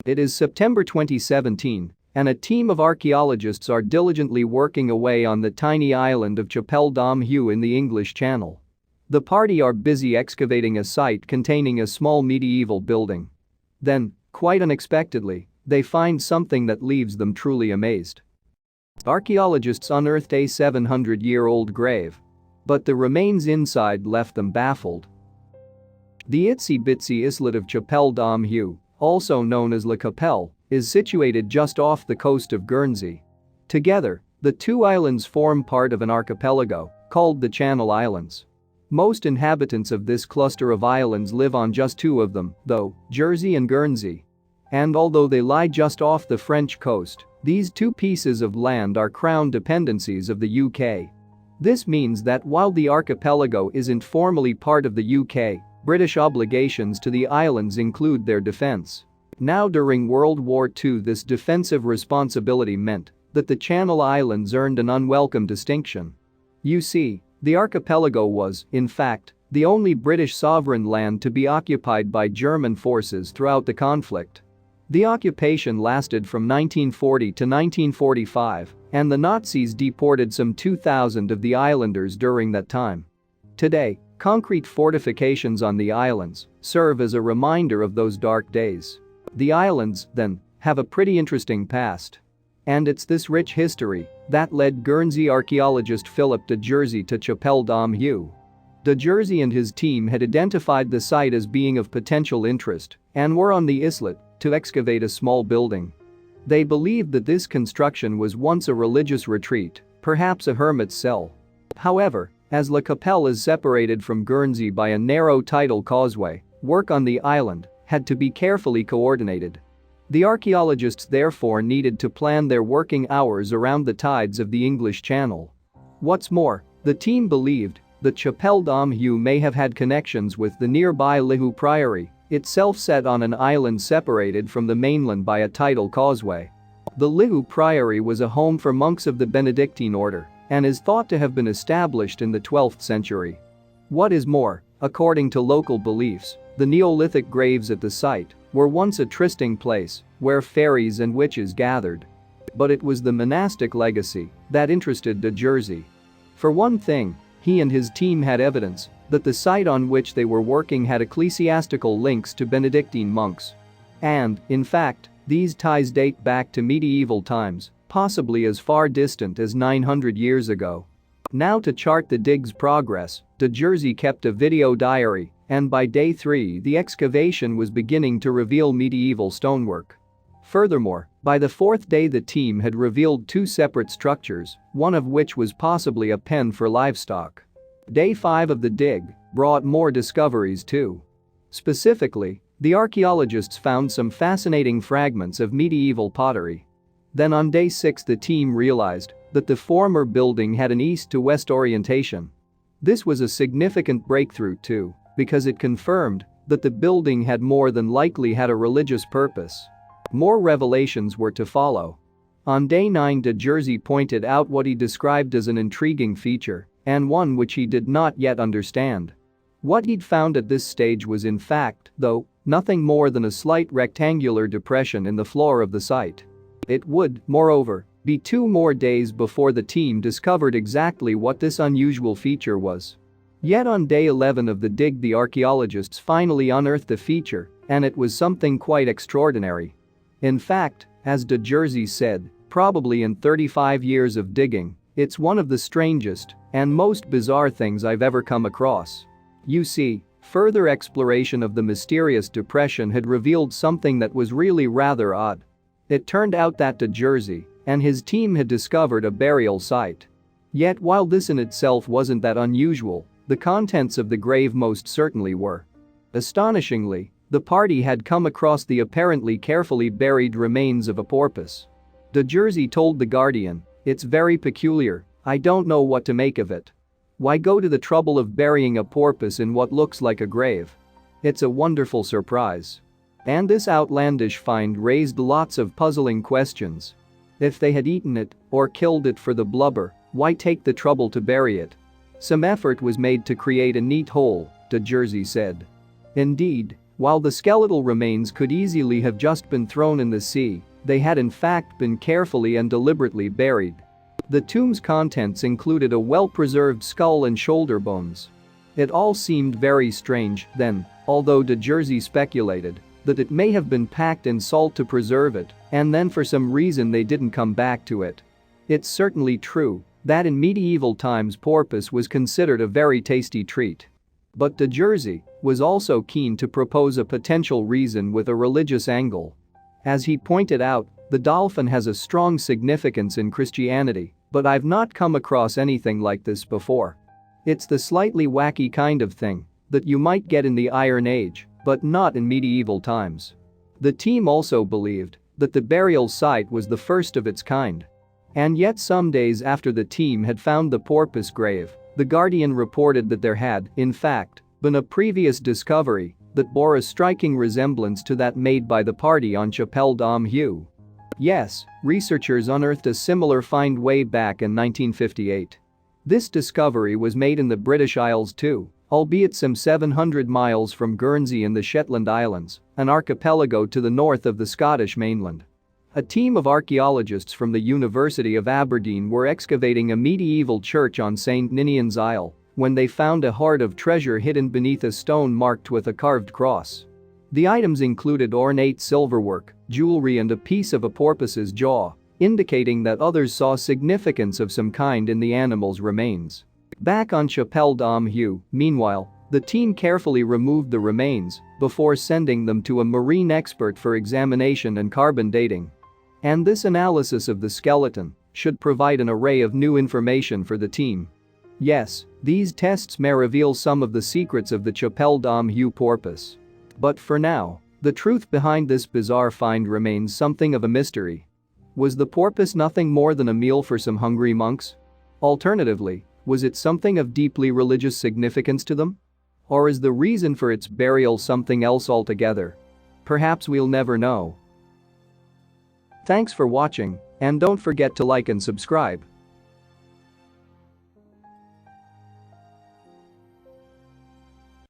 It is September 2017, and a team of archaeologists are diligently working away on the tiny island of Chapelle Dom Hue in the English Channel. The party are busy excavating a site containing a small medieval building. Then, quite unexpectedly, they find something that leaves them truly amazed. Archaeologists unearthed a 700-year-old grave. But the remains inside left them baffled. The itsy-bitsy islet of Chapelle Dom Hue, also known as La Chapelle, is situated just off the coast of Guernsey. Together, the two islands form part of an archipelago called the Channel Islands. Most inhabitants of this cluster of islands live on just two of them, though, Jersey and Guernsey. And although they lie just off the French coast, these two pieces of land are crown dependencies of the UK. This means that while the archipelago isn't formally part of the UK, British obligations to the islands include their defense. Now during World War II, this defensive responsibility meant that the Channel Islands earned an unwelcome distinction. You see, the archipelago was, in fact, the only British sovereign land to be occupied by German forces throughout the conflict. The occupation lasted from 1940 to 1945, and the Nazis deported some 2,000 of the islanders during that time. Today, concrete fortifications on the islands serve as a reminder of those dark days. The islands, then, have a pretty interesting past. And it's this rich history that led Guernsey archaeologist Philip de Jersey to Chapelle Dom Hue. De Jersey and his team had identified the site as being of potential interest and were on the islet to excavate a small building. They believed that this construction was once a religious retreat, perhaps a hermit's cell. However, as La Chapelle is separated from Guernsey by a narrow tidal causeway, work on the island had to be carefully coordinated. The archaeologists therefore needed to plan their working hours around the tides of the English Channel. What's more, the team believed that Chapelle Dom Hue may have had connections with the nearby Le Hue Priory, itself set on an island separated from the mainland by a tidal causeway. The Le Hue Priory was a home for monks of the Benedictine order and is thought to have been established in the 12th century. What is more, according to local beliefs, the Neolithic graves at the site were once a trysting place where fairies and witches gathered. But it was the monastic legacy that interested de Jersey. For one thing, he and his team had evidence that the site on which they were working had ecclesiastical links to Benedictine monks. And, in fact, these ties date back to medieval times, possibly as far distant as 900 years ago. Now to chart the dig's progress, de Jersey kept a video diary, and by day 3 the excavation was beginning to reveal medieval stonework. Furthermore, by the 4th day the team had revealed two separate structures, one of which was possibly a pen for livestock. Day 5 of the dig brought more discoveries too. Specifically, the archaeologists found some fascinating fragments of medieval pottery. Then on day 6 the team realized that the former building had an east to west orientation. This was a significant breakthrough too, because it confirmed that the building had more than likely had a religious purpose. More revelations were to follow. On day 9 de Jersey pointed out what he described as an intriguing feature, and one which he did not yet understand. What he'd found at this stage was in fact, though, nothing more than a slight rectangular depression in the floor of the site. It would, moreover, be 2 more days before the team discovered exactly what this unusual feature was. Yet on day 11 of the dig the archaeologists finally unearthed the feature, and it was something quite extraordinary. In fact, as de Jersey said, probably in 35 years of digging, it's one of the strangest and most bizarre things I've ever come across. You see, further exploration of the mysterious depression had revealed something that was really rather odd. It turned out that de Jersey and his team had discovered a burial site. Yet while this in itself wasn't that unusual, the contents of the grave most certainly were. Astonishingly, the party had come across the apparently carefully buried remains of a porpoise. De Jersey told The Guardian, "It's very peculiar, I don't know what to make of it. Why go to the trouble of burying a porpoise in what looks like a grave? It's a wonderful surprise." And this outlandish find raised lots of puzzling questions. If they had eaten it or killed it for the blubber, why take the trouble to bury it? Some effort was made to create a neat hole, de Jersey said. Indeed, While the skeletal remains could easily have just been thrown in the sea, they had in fact been carefully and deliberately buried. The tomb's contents included a well-preserved skull and shoulder bones. It all seemed very strange then, although de Jersey speculated that it may have been packed in salt to preserve it, and then for some reason they didn't come back to it. It's certainly true that in medieval times porpoise was considered a very tasty treat. But de Jersey was also keen to propose a potential reason with a religious angle. As he pointed out, the dolphin has a strong significance in Christianity, but I've not come across anything like this before. It's the slightly wacky kind of thing that you might get in the Iron Age, but not in medieval times. The team also believed that the burial site was the first of its kind. And yet some days after the team had found the porpoise grave, The Guardian reported that there had, in fact, been a previous discovery that bore a striking resemblance to that made by the party on Chapelle Dom Hue. Yes, researchers unearthed a similar find way back in 1958. This discovery was made in the British Isles too, albeit some 700 miles from Guernsey in the Shetland Islands, an archipelago to the north of the Scottish mainland. A team of archaeologists from the University of Aberdeen were excavating a medieval church on St. Ninian's Isle when they found a hoard of treasure hidden beneath a stone marked with a carved cross. The items included ornate silverwork, jewelry and a piece of a porpoise's jaw, indicating that others saw significance of some kind in the animal's remains. Back on Chapelle Dom Hue, meanwhile, the team carefully removed the remains before sending them to a marine expert for examination and carbon dating. And this analysis of the skeleton should provide an array of new information for the team. Yes, these tests may reveal some of the secrets of the Chapelle Dom Hue porpoise. But for now, the truth behind this bizarre find remains something of a mystery. Was the porpoise nothing more than a meal for some hungry monks? Alternatively, was it something of deeply religious significance to them? Or is the reason for its burial something else altogether? Perhaps we'll never know. Thanks for watching, and don't forget to like and subscribe.